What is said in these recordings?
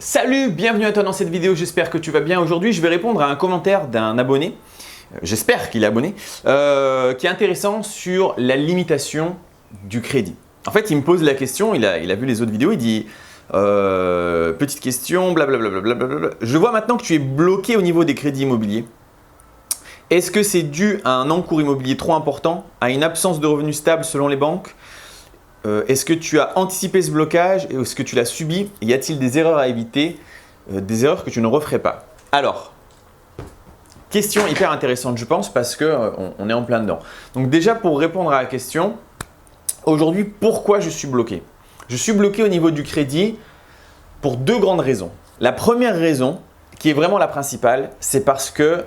Salut, bienvenue à toi dans cette vidéo, j'espère que tu vas bien. Aujourd'hui, je vais répondre à un commentaire d'un abonné, j'espère qu'il est abonné, qui est intéressant sur la limitation du crédit. En fait, il me pose la question, il a vu les autres vidéos, il dit petite question, blablabla. Je vois maintenant que tu es bloqué au niveau des crédits immobiliers. Est-ce que c'est dû à un encours immobilier trop important, à une absence de revenus stables selon les banques? Est-ce que tu as anticipé ce blocage et est-ce que tu l'as subi? Y a-t-il des erreurs à éviter, des erreurs que tu ne referais pas? Alors, question hyper intéressante je pense parce qu'on est en plein dedans. Donc déjà pour répondre à la question, aujourd'hui pourquoi je suis bloqué? Je suis bloqué au niveau du crédit pour deux grandes raisons. La première raison, qui est vraiment la principale, c'est parce que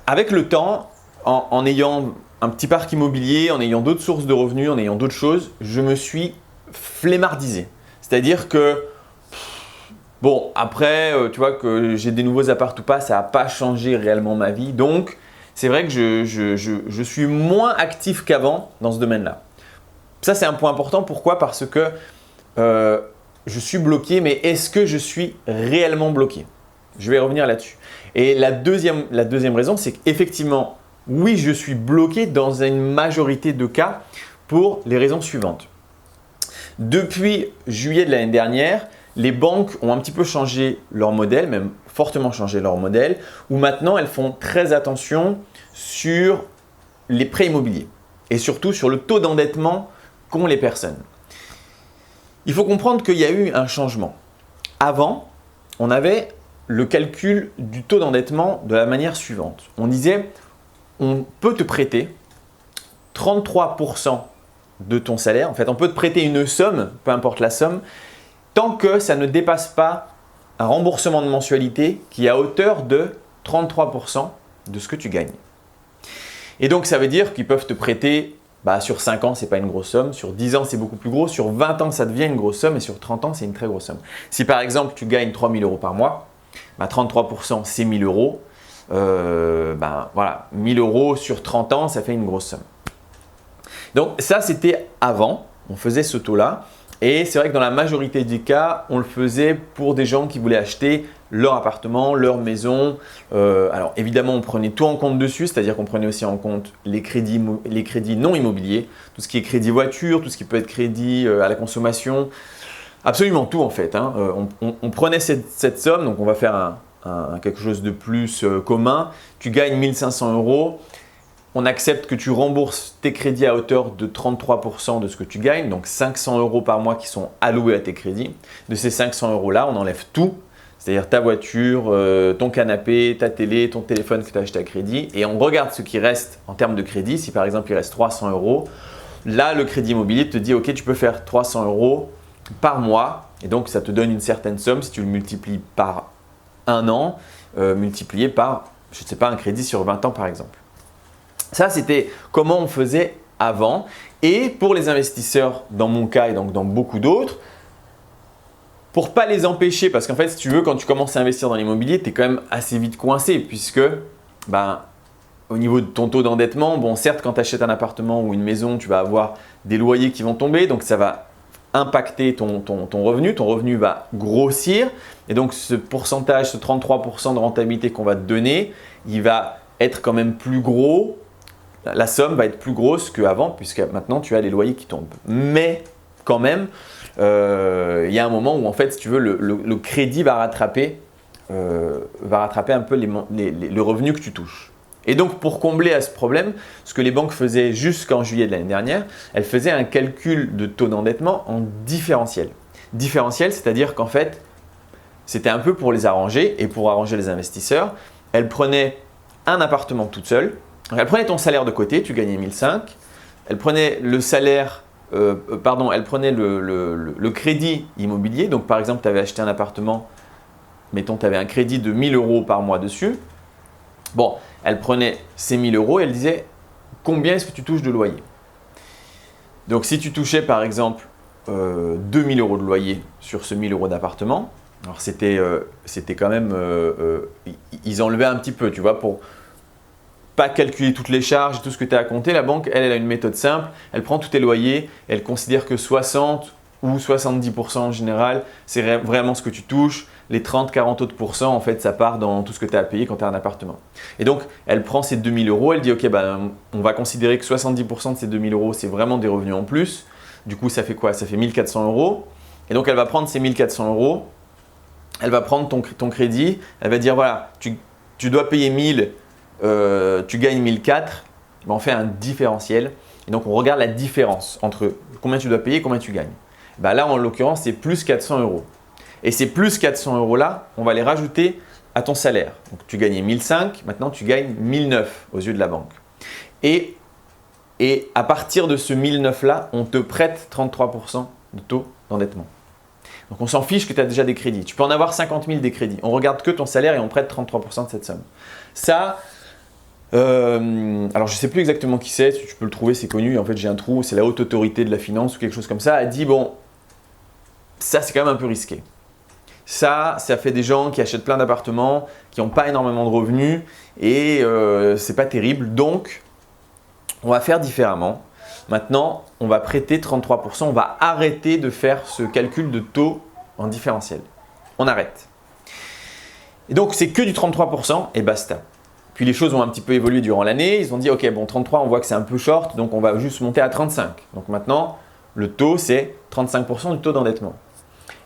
avec le temps, en ayant un petit parc immobilier, en ayant d'autres sources de revenus, en ayant d'autres choses, je me suis flemmardisé. C'est-à-dire que, bon, après, tu vois, que j'ai des nouveaux apparts ou pas, ça n'a pas changé réellement ma vie. Donc, c'est vrai que je suis moins actif qu'avant dans ce domaine-là. Ça, c'est un point important. Pourquoi? Parce que je suis bloqué, mais est-ce que je suis réellement bloqué? Je vais revenir là-dessus. Et la deuxième raison, c'est qu'effectivement, oui, je suis bloqué dans une majorité de cas pour les raisons suivantes. Depuis juillet de l'année dernière, les banques ont un petit peu changé leur modèle, même fortement changé leur modèle, où maintenant elles font très attention sur les prêts immobiliers et surtout sur le taux d'endettement qu'ont les personnes. Il faut comprendre qu'il y a eu un changement. Avant, on avait le calcul du taux d'endettement de la manière suivante. On disait on peut te prêter 33% de ton salaire. En fait, on peut te prêter une somme, peu importe la somme, tant que ça ne dépasse pas un remboursement de mensualité qui est à hauteur de 33% de ce que tu gagnes. Et donc, ça veut dire qu'ils peuvent te prêter sur 5 ans, ce n'est pas une grosse somme. Sur 10 ans, c'est beaucoup plus gros. Sur 20 ans, ça devient une grosse somme. Et sur 30 ans, c'est une très grosse somme. Si par exemple, tu gagnes 3 000 € par mois, 33%, c'est 1 000 €. Voilà, 1 000 € sur 30 ans, ça fait une grosse somme. Donc ça, c'était avant, on faisait ce taux-là. Et c'est vrai que dans la majorité des cas, on le faisait pour des gens qui voulaient acheter leur appartement, leur maison. Alors évidemment, on prenait tout en compte dessus, c'est-à-dire qu'on prenait aussi en compte les crédits non immobiliers, tout ce qui est crédit voiture, tout ce qui peut être crédit à la consommation, absolument tout en fait. On prenait cette somme, donc on va faire quelque chose de plus commun. Tu gagnes 1 500 €. On accepte que tu rembourses tes crédits à hauteur de 33% de ce que tu gagnes, donc 500 € par mois qui sont alloués à tes crédits. De ces 500 € là, on enlève tout, c'est-à-dire ta voiture, ton canapé, ta télé, ton téléphone que tu as acheté à crédit et on regarde ce qui reste en termes de crédit. Si par exemple il reste 300 €, là le crédit immobilier te dit ok, tu peux faire 300 € par mois et donc ça te donne une certaine somme si tu le multiplies par un an, multiplié par, je ne sais pas, un crédit sur 20 ans par exemple. Ça, c'était comment on faisait avant. Et pour les investisseurs, dans mon cas et donc dans beaucoup d'autres, pour ne pas les empêcher, parce qu'en fait, si tu veux, quand tu commences à investir dans l'immobilier, tu es quand même assez vite coincé puisque au niveau de ton taux d'endettement, bon, certes, quand tu achètes un appartement ou une maison, tu vas avoir des loyers qui vont tomber, donc ça va impacter ton revenu va grossir et donc ce pourcentage, ce 33% de rentabilité qu'on va te donner, il va être quand même plus gros, la somme va être plus grosse qu'avant puisque maintenant tu as les loyers qui tombent. Mais quand même, il y a un moment où en fait, si tu veux, le crédit va rattraper un peu le revenu que tu touches. Et donc, pour combler à ce problème, ce que les banques faisaient jusqu'en juillet de l'année dernière, elles faisaient un calcul de taux d'endettement en différentiel. Différentiel, c'est-à-dire qu'en fait, c'était un peu pour les arranger et pour arranger les investisseurs. Elles prenaient un appartement toute seule. Elles prenaient ton salaire de côté, tu gagnais 1 500. Elles prenaient le salaire, elles prenaient le crédit immobilier. Donc, par exemple, tu avais acheté un appartement, mettons, tu avais un crédit de 1 000 € par mois dessus. Bon, elle prenait ces 1 000 € et elle disait combien est-ce que tu touches de loyer. Donc si tu touchais par exemple 2 000 € de loyer sur ce 1 000 € d'appartement, alors c'était quand même, ils enlevaient un petit peu, tu vois, pour pas calculer toutes les charges et tout ce que tu as à compter. La banque, elle a une méthode simple, elle prend tous tes loyers, elle considère que 60 ou 70% en général, c'est vraiment ce que tu touches. Les 30-40 autres pourcents, en fait, ça part dans tout ce que tu as à payer quand tu as un appartement. Et donc, elle prend ces 2 000 euros, elle dit, ok, on va considérer que 70% de ces 2 000 euros, c'est vraiment des revenus en plus. Du coup, ça fait quoi? Ça fait 1 400 euros. Et donc, elle va prendre ces 1 400 euros, elle va prendre ton crédit, elle va dire, voilà, tu dois payer 1000, tu gagnes 1004, on fait un différentiel. Et donc, on regarde la différence entre combien tu dois payer et combien tu gagnes. Là, en l'occurrence, c'est plus 400 euros. Et ces plus 400 euros là, on va les rajouter à ton salaire. Donc, tu gagnais 1005, maintenant tu gagnes 1009 aux yeux de la banque. Et à partir de ce 1009 là, on te prête 33% de taux d'endettement. Donc, on s'en fiche que tu as déjà des crédits. Tu peux en avoir 50 000 des crédits. On regarde que ton salaire et on prête 33% de cette somme. Ça, alors je ne sais plus exactement qui c'est, tu peux le trouver, c'est connu. En fait, j'ai un trou, c'est la haute autorité de la finance ou quelque chose comme ça. Elle dit, bon, ça c'est quand même un peu risqué. Ça fait des gens qui achètent plein d'appartements, qui n'ont pas énormément de revenus et c'est pas terrible. Donc, on va faire différemment. Maintenant, on va prêter 33%, on va arrêter de faire ce calcul de taux en différentiel. On arrête. Et donc, c'est que du 33% et basta. Puis les choses ont un petit peu évolué durant l'année. Ils ont dit, ok, bon, 33, on voit que c'est un peu short, donc on va juste monter à 35. Donc maintenant, le taux, c'est 35% du taux d'endettement.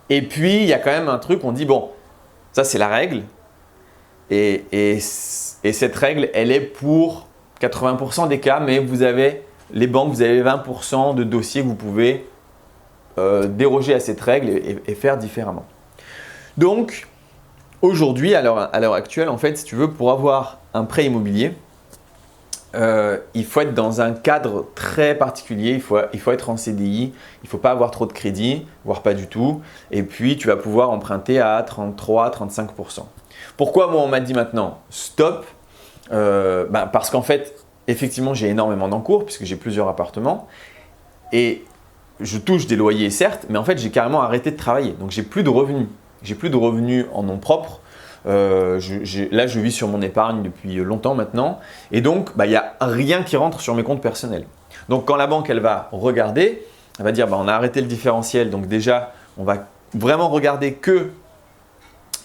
Et puis, il y a quand même un truc, on dit, bon, ça c'est la règle. Et cette règle, elle est pour 80% des cas, mais les banques, vous avez 20% de dossiers que vous pouvez déroger à cette règle et faire différemment. Donc, aujourd'hui, à l'heure actuelle, en fait, si tu veux, pour avoir un prêt immobilier, il faut être dans un cadre très particulier, il faut être en CDI, il ne faut pas avoir trop de crédit, voire pas du tout. Et puis, tu vas pouvoir emprunter à 33-35%. Pourquoi moi, on m'a dit maintenant stop? Parce qu'en fait, effectivement, j'ai énormément d'encours puisque j'ai plusieurs appartements et je touche des loyers certes, mais en fait, j'ai carrément arrêté de travailler. Donc, j'ai plus de revenus. J'ai plus de revenus en nom propre. Là, je vis sur mon épargne depuis longtemps maintenant. Et donc, il n'y a rien qui rentre sur mes comptes personnels. Donc, quand la banque, elle va regarder, elle va dire, on a arrêté le différentiel. Donc déjà, on va vraiment regarder que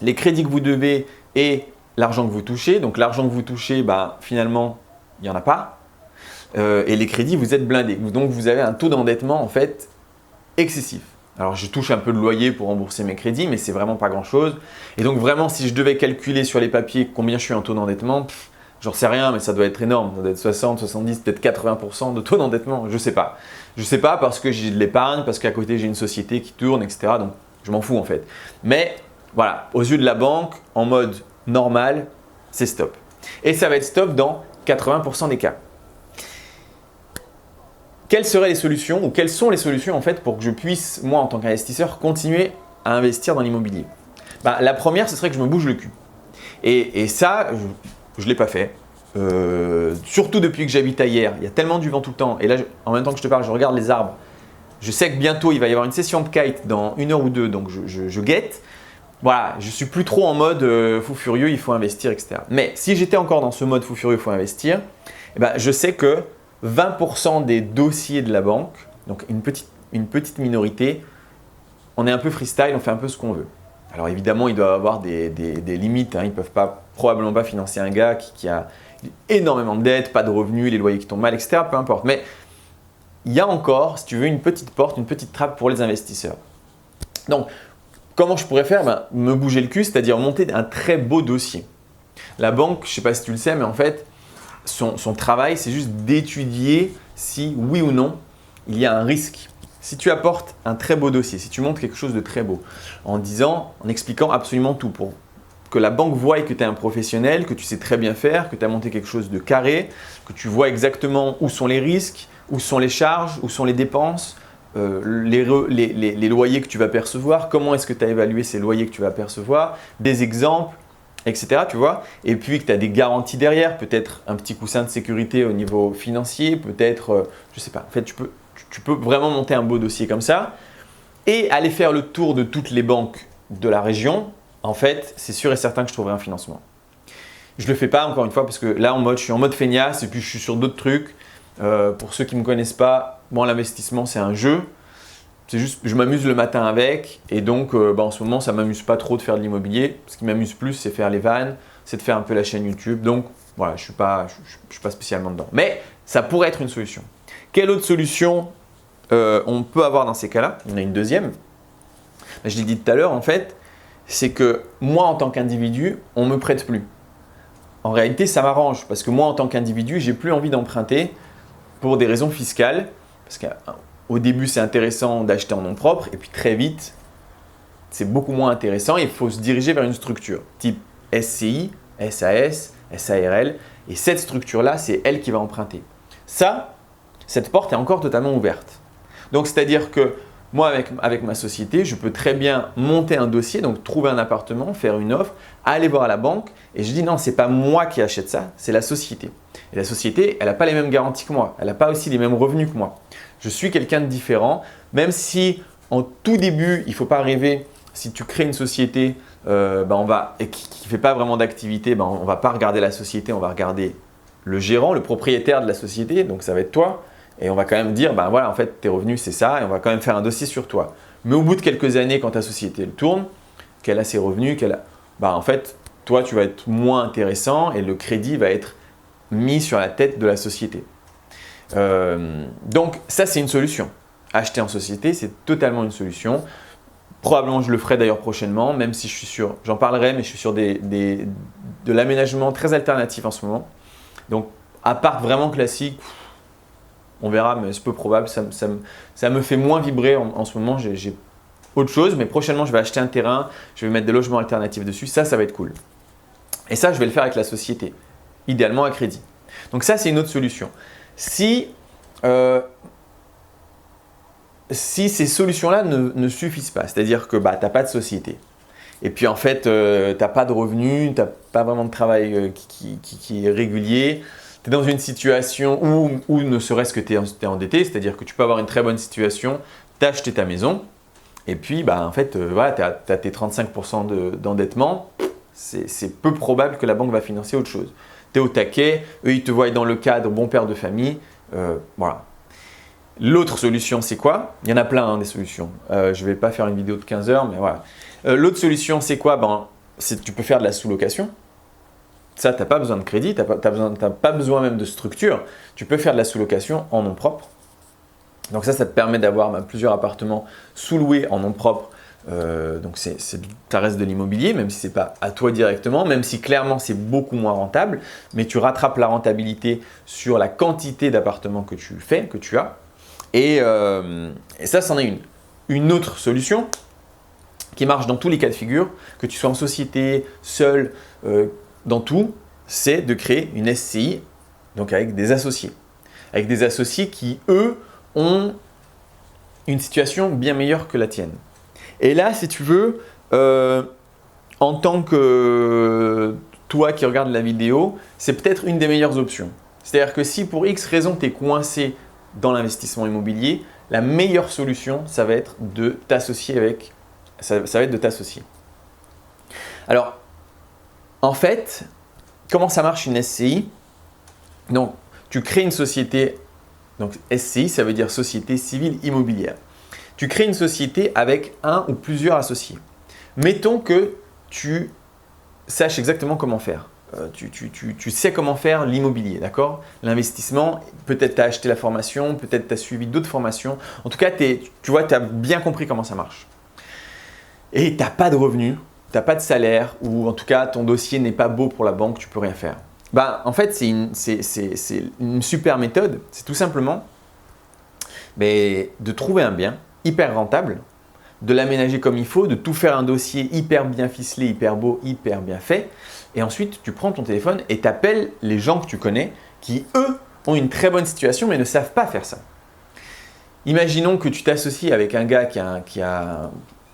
les crédits que vous devez et l'argent que vous touchez. Donc, l'argent que vous touchez, finalement, il n'y en a pas. Et les crédits, vous êtes blindés. Donc, vous avez un taux d'endettement, en fait, excessif. Alors, je touche un peu de loyer pour rembourser mes crédits, mais c'est vraiment pas grand-chose. Et donc, vraiment, si je devais calculer sur les papiers combien je suis en taux d'endettement, j'en sais rien, mais ça doit être énorme. Ça doit être 60, 70, peut-être 80% de taux d'endettement. Je sais pas. Je sais pas parce que j'ai de l'épargne, parce qu'à côté, j'ai une société qui tourne, etc. Donc, je m'en fous en fait. Mais voilà, aux yeux de la banque, en mode normal, c'est stop. Et ça va être stop dans 80% des cas. Quelles seraient les solutions ou quelles sont les solutions en fait pour que je puisse, moi en tant qu'investisseur, continuer à investir dans l'immobilier? La première, ce serait que je me bouge le cul. Et ça, je ne l'ai pas fait. Surtout depuis que j'habite ailleurs. Il y a tellement du vent tout le temps. Et là, en même temps que je te parle, je regarde les arbres. Je sais que bientôt, il va y avoir une session de kite dans 1 heure ou 2, donc je guette. Voilà, je ne suis plus trop en mode fou furieux, il faut investir, etc. Mais si j'étais encore dans ce mode fou furieux, il faut investir, je sais que 20% des dossiers de la banque, donc une petite minorité, on est un peu freestyle, on fait un peu ce qu'on veut. Alors évidemment, il doit y avoir des limites. Ils ne peuvent probablement pas financer un gars qui a énormément de dettes, pas de revenus, les loyers qui tombent mal, etc. Peu importe. Mais il y a encore, si tu veux, une petite porte, une petite trappe pour les investisseurs. Donc, comment je pourrais faire? Me bouger le cul, c'est-à-dire monter un très beau dossier. La banque, je ne sais pas si tu le sais, mais en fait, son travail, c'est juste d'étudier si, oui ou non, il y a un risque. Si tu apportes un très beau dossier, si tu montres quelque chose de très beau, en expliquant absolument tout pour que la banque voie que tu es un professionnel, que tu sais très bien faire, que tu as monté quelque chose de carré, que tu vois exactement où sont les risques, où sont les charges, où sont les dépenses, les loyers que tu vas percevoir, comment est-ce que tu as évalué ces loyers que tu vas percevoir, des exemples, etc. Tu vois, et puis que tu as des garanties derrière, peut-être un petit coussin de sécurité au niveau financier, peut-être, je ne sais pas, en fait, tu peux vraiment monter un beau dossier comme ça et aller faire le tour de toutes les banques de la région. En fait, c'est sûr et certain que je trouverai un financement. Je ne le fais pas encore une fois parce que là, je suis en mode feignasse et puis je suis sur d'autres trucs. Pour ceux qui ne me connaissent pas, l'investissement, c'est un jeu. C'est juste, je m'amuse le matin avec et donc en ce moment, ça ne m'amuse pas trop de faire de l'immobilier. Ce qui m'amuse plus, c'est faire les vannes, c'est de faire un peu la chaîne YouTube. Donc voilà, je ne suis pas spécialement dedans. Mais ça pourrait être une solution. Quelle autre solution on peut avoir dans ces cas-là? Il y en a une deuxième. Je l'ai dit tout à l'heure, en fait, c'est que moi, en tant qu'individu, on ne me prête plus. En réalité, ça m'arrange parce que moi, en tant qu'individu, j'ai plus envie d'emprunter pour des raisons fiscales. Parce qu'au début, c'est intéressant d'acheter en nom propre et puis très vite, c'est beaucoup moins intéressant. Il faut se diriger vers une structure type SCI, SAS, SARL. Et cette structure-là, c'est elle qui va emprunter. Cette porte est encore totalement ouverte. Donc, c'est-à-dire que moi, avec ma société, je peux très bien monter un dossier, donc trouver un appartement, faire une offre, aller voir à la banque et je dis non, ce n'est pas moi qui achète ça, c'est la société. Et la société, elle n'a pas les mêmes garanties que moi, elle n'a pas aussi les mêmes revenus que moi. Je suis quelqu'un de différent, même si en tout début, il ne faut pas rêver, si tu crées une société qui ne fait pas vraiment d'activité, on ne va pas regarder la société, on va regarder le gérant, le propriétaire de la société, donc ça va être toi. Et on va quand même dire, voilà, en fait, tes revenus, c'est ça, et on va quand même faire un dossier sur toi. Mais au bout de quelques années, quand ta société elle tourne, qu'elle a ses revenus, en fait, toi, tu vas être moins intéressant et le crédit va être mis sur la tête de la société. Donc, ça, c'est une solution. Acheter en société, c'est totalement une solution. Probablement, je le ferai d'ailleurs prochainement, même si je suis sûr, j'en parlerai, mais je suis sur de l'aménagement très alternatif en ce moment. Donc, appart vraiment classique, on verra, mais c'est peu probable. Ça me fait moins vibrer en ce moment. J'ai autre chose, mais prochainement, je vais acheter un terrain, je vais mettre des logements alternatifs dessus. Ça va être cool. Et ça, je vais le faire avec la société, idéalement à crédit. Donc ça, c'est une autre solution. Si ces solutions-là ne suffisent pas, c'est-à-dire que tu n'as pas de société, et puis en fait, tu n'as pas de revenus, tu n'as pas vraiment de travail qui est régulier, tu es dans une situation où ne serait-ce que tu es endetté, c'est-à-dire que tu peux avoir une très bonne situation, tu as acheté ta maison, et puis en fait, tu as tes 35% d'endettement, c'est peu probable que la banque va financer autre chose. Tu es au taquet, eux ils te voient dans le cadre bon père de famille, voilà. L'autre solution, c'est quoi? Il y en a plein des solutions. Je ne vais pas faire une vidéo de 15 heures, mais voilà. L'autre solution, c'est quoi? Tu peux faire de la sous-location. Ça, tu n'as pas besoin de crédit, tu n'as pas besoin même de structure. Tu peux faire de la sous-location en nom propre. Donc ça te permet d'avoir plusieurs appartements sous-loués en nom propre. Donc ça reste de l'immobilier, même si ce n'est pas à toi directement, même si clairement c'est beaucoup moins rentable, mais tu rattrapes la rentabilité sur la quantité d'appartements que tu as. Et ça, c'en est une. Une autre solution qui marche dans tous les cas de figure, que tu sois en société, seul, dans tout, c'est de créer une SCI, donc avec des associés. Avec des associés qui, eux, ont une situation bien meilleure que la tienne. Et là, si tu veux, en tant que toi qui regardes la vidéo, c'est peut-être une des meilleures options. C'est-à-dire que si pour X raison tu es coincé dans l'investissement immobilier, la meilleure solution, ça va être de t'associer Alors, en fait, comment ça marche une SCI? Donc, tu crées une société, donc SCI, ça veut dire Société Civile Immobilière. Tu crées une société avec un ou plusieurs associés. Mettons que tu saches exactement comment faire. Tu sais comment faire l'immobilier, d'accord? L'investissement, peut-être tu as acheté la formation, peut-être tu as suivi d'autres formations. En tout cas, tu as bien compris comment ça marche. Et tu n'as pas de revenus, tu n'as pas de salaire, ou en tout cas, ton dossier n'est pas beau pour la banque, tu ne peux rien faire. En fait, c'est une super méthode. C'est tout simplement de trouver un bien hyper rentable, de l'aménager comme il faut, de tout faire un dossier hyper bien ficelé, hyper beau, hyper bien fait. Et ensuite, tu prends ton téléphone et tu appelles les gens que tu connais qui, eux, ont une très bonne situation mais ne savent pas faire ça. Imaginons que tu t'associes avec un gars qui a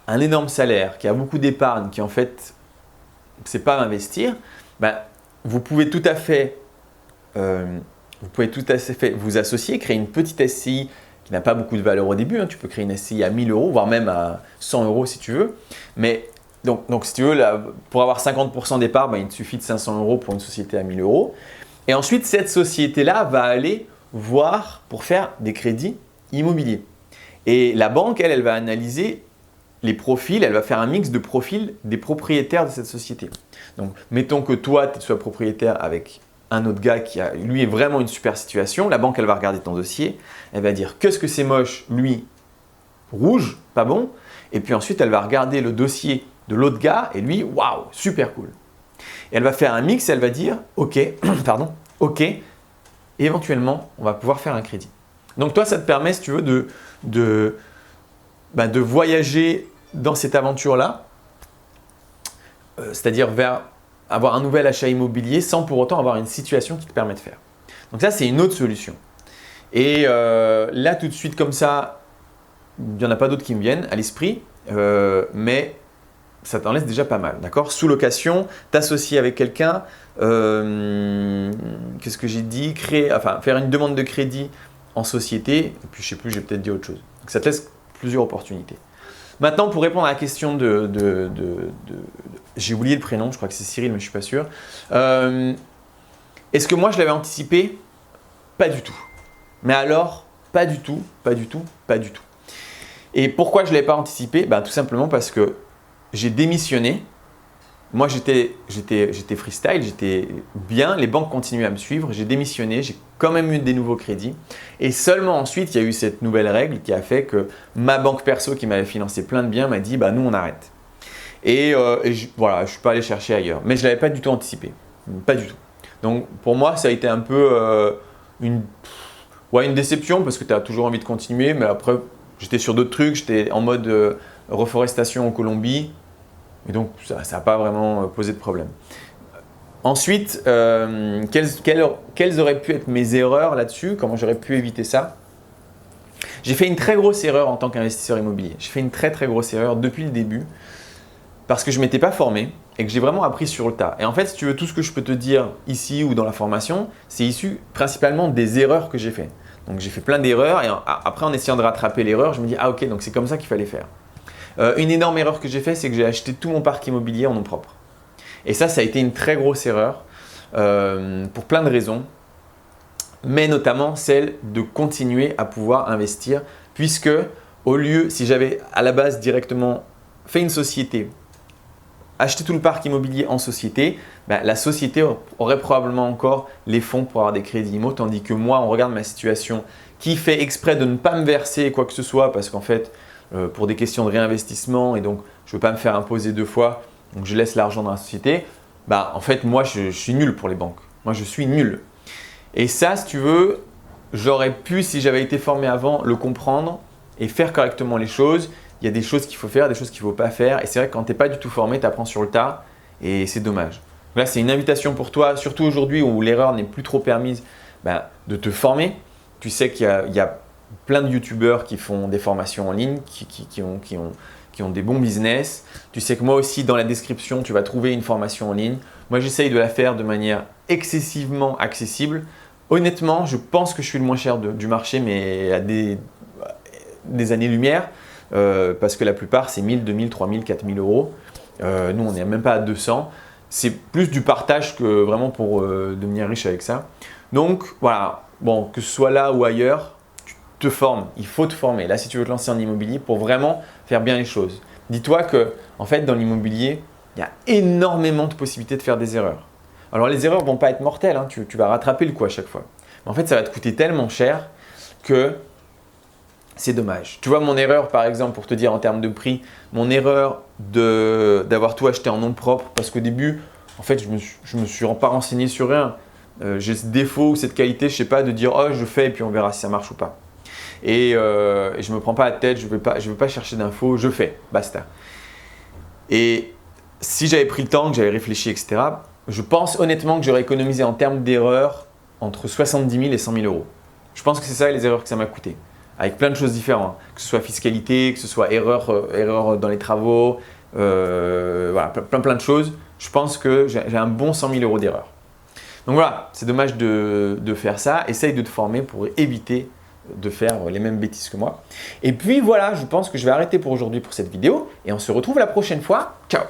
un énorme salaire, qui a beaucoup d'épargne, qui en fait ne sait pas investir. Vous pouvez tout à fait vous associer, créer une petite SCI qui n'a pas beaucoup de valeur au début. Tu peux créer une SCI à 1000 €, voire même à 100 € si tu veux. Mais donc si tu veux, là, pour avoir 50% d'épargne, il te suffit de 500 € pour une société à 1000 €. Et ensuite, cette société-là va aller voir pour faire des crédits immobiliers. Et la banque, elle va analyser les profils, elle va faire un mix de profils des propriétaires de cette société. Donc, mettons que toi, tu sois propriétaire avec un autre gars qui a, lui, est vraiment une super situation. La banque, elle va regarder ton dossier, elle va dire qu'est-ce que c'est moche, lui, rouge, pas bon. Et puis ensuite, elle va regarder le dossier de l'autre gars et lui, waouh, super cool. Et elle va faire un mix, elle va dire, ok, pardon, ok, et éventuellement, on va pouvoir faire un crédit. Donc toi, ça te permet, si tu veux, de voyager dans cette aventure-là, c'est-à-dire vers avoir un nouvel achat immobilier sans pour autant avoir une situation qui te permet de faire. Donc ça, c'est une autre solution. Et là, tout de suite, comme ça, il n'y en a pas d'autres qui me viennent à l'esprit, mais ça t'en laisse déjà pas mal, d'accord? Sous location, t'associer avec quelqu'un, qu'est-ce que j'ai dit? Faire une demande de crédit en société, et puis je sais plus, j'ai peut-être dit autre chose. Donc ça te laisse plusieurs opportunités. Maintenant, pour répondre à la question j'ai oublié le prénom, je crois que c'est Cyril, mais je ne suis pas sûr. Est-ce que moi je l'avais anticipé? Pas du tout. Mais alors, pas du tout, pas du tout, pas du tout. Et pourquoi je ne l'avais pas anticipé? Tout simplement parce que j'ai démissionné. Moi, j'étais freestyle, j'étais bien, les banques continuaient à me suivre, j'ai démissionné, j'ai quand même eu des nouveaux crédits. Et seulement ensuite, il y a eu cette nouvelle règle qui a fait que ma banque perso qui m'avait financé plein de biens m'a dit nous on arrête. Voilà, je ne suis pas allé chercher ailleurs. Mais je ne l'avais pas du tout anticipé, pas du tout. Donc pour moi, ça a été un peu une déception parce que tu as toujours envie de continuer, mais après, j'étais sur d'autres trucs, j'étais en mode reforestation en Colombie. Et donc, ça n'a pas vraiment posé de problème. Ensuite, quelles auraient pu être mes erreurs là-dessus? Comment j'aurais pu éviter ça? J'ai fait une très grosse erreur en tant qu'investisseur immobilier. J'ai fait une très très grosse erreur depuis le début parce que je ne m'étais pas formé et que j'ai vraiment appris sur le tas. Et en fait, si tu veux, tout ce que je peux te dire ici ou dans la formation, c'est issu principalement des erreurs que j'ai fait. Donc, j'ai fait plein d'erreurs et après, en essayant de rattraper l'erreur, je me dis « Ah ok, donc c'est comme ça qu'il fallait faire ». Une énorme erreur que j'ai faite, c'est que j'ai acheté tout mon parc immobilier en nom propre. Et ça a été une très grosse erreur pour plein de raisons, mais notamment celle de continuer à pouvoir investir puisque au lieu, si j'avais à la base directement fait une société, acheté tout le parc immobilier en société, la société aurait probablement encore les fonds pour avoir des crédits IMO, tandis que moi, on regarde ma situation qui fait exprès de ne pas me verser quoi que ce soit parce qu'en fait, pour des questions de réinvestissement et donc je ne veux pas me faire imposer 2 fois, donc je laisse l'argent dans la société, en fait moi je suis nul pour les banques, moi je suis nul. Et ça, si tu veux, j'aurais pu, si j'avais été formé avant, le comprendre et faire correctement les choses. Il y a des choses qu'il faut faire, des choses qu'il ne faut pas faire et c'est vrai que quand tu n'es pas du tout formé, tu apprends sur le tas et c'est dommage. Donc là, c'est une invitation pour toi, surtout aujourd'hui où l'erreur n'est plus trop permise, de te former. Tu sais qu'il y a plein de youtubeurs qui font des formations en ligne, qui ont des bons business. Tu sais que moi aussi, dans la description, tu vas trouver une formation en ligne. Moi, j'essaye de la faire de manière excessivement accessible. Honnêtement, je pense que je suis le moins cher du marché, mais à des années-lumière, parce que la plupart, c'est 1000, 2000, 3000, 4000 euros. Nous, on n'est même pas à 200. C'est plus du partage que vraiment pour devenir riche avec ça. Donc, voilà, bon, que ce soit là ou ailleurs, te formes, il faut te former. Là, si tu veux te lancer en immobilier pour vraiment faire bien les choses. Dis-toi que, en fait, dans l'immobilier, il y a énormément de possibilités de faire des erreurs. Alors, les erreurs ne vont pas être mortelles, hein, tu vas rattraper le coup à chaque fois. Mais en fait, ça va te coûter tellement cher que c'est dommage. Tu vois, mon erreur, par exemple, pour te dire en termes de prix, mon erreur d'avoir tout acheté en nom propre, parce qu'au début, en fait, je me suis pas renseigné sur rien. J'ai ce défaut ou cette qualité, je ne sais pas, de dire « Oh, je fais et puis on verra si ça marche ou pas ». Et je ne me prends pas la tête, je ne veux pas chercher d'infos, je fais, basta. Et si j'avais pris le temps, que j'avais réfléchi, etc., je pense honnêtement que j'aurais économisé en termes d'erreurs entre 70 000 et 100 000 euros. Je pense que c'est ça les erreurs que ça m'a coûté, avec plein de choses différentes, que ce soit fiscalité, que ce soit erreur dans les travaux, voilà, plein de choses. Je pense que j'ai un bon 100 000 euros d'erreurs. Donc voilà, c'est dommage de faire ça. Essaye de te former pour éviter de faire les mêmes bêtises que moi. Et puis voilà, je pense que je vais arrêter pour aujourd'hui pour cette vidéo et on se retrouve la prochaine fois. Ciao!